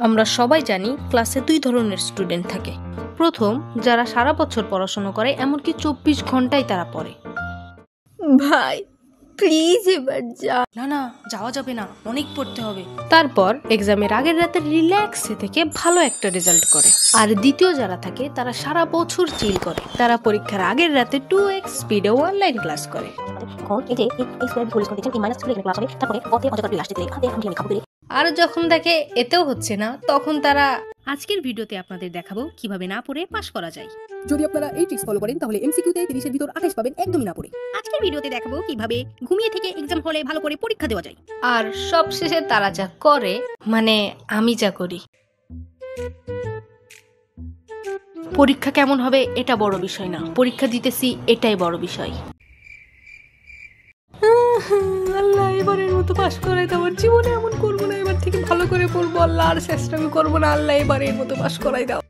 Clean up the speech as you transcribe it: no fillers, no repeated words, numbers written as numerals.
আমরা সবাই জানি ক্লাসে দুই ধরনের স্টুডেন্ট থাকে। প্রথম, যারা সারা বছর পড়াশোনা করে, এমনকি 24 ঘন্টাই তারা পড়ে। ভাই প্লিজ এবার যা। না, যাওয়া যাবে না, অনেক পড়তে হবে। তারপর এক্সামের আগের রাতে রিল্যাক্সে থেকে ভালো একটা রেজাল্ট করে। আর দ্বিতীয় যারা থাকে, তারা সারা বছর চিল করে। তারা পরীক্ষার আগের রাতে 2x স্পিডে অনলাইন ক্লাস করে। আর যখন দেখে এতেও হচ্ছে না, তখন তারা আজকের ভিডিওতে আপনাদের দেখাবো কিভাবে না পড়ে পাস করা যায়। যদি আপনারা এই ট্রিক্স ফলো করেন তাহলে এমসিকিউতে 30 এর ভিতর 28 পাবেন একদমই না পড়ে। আজকের ভিডিওতে দেখাবো কিভাবে ঘুমিয়ে থেকে এক্সাম হলে ভালো করে পরীক্ষা দেওয়া যায়। আর সবশেষে তারা যা করে, মানে আমি যা করি। পরীক্ষা কেমন হবে এটা বড় বিষয় না, পরীক্ষা দিতেছি এটাই বড় বিষয়। আল্লাহ এবারের মতো পাস করাই দাও, আমার জীবনে এমন করবো না, এবার থেকে ভালো করে পড়বো আল্লাহ, আর চেষ্টা আমি করবো না, আল্লাহ এবারের মতো পাস করাই দাও।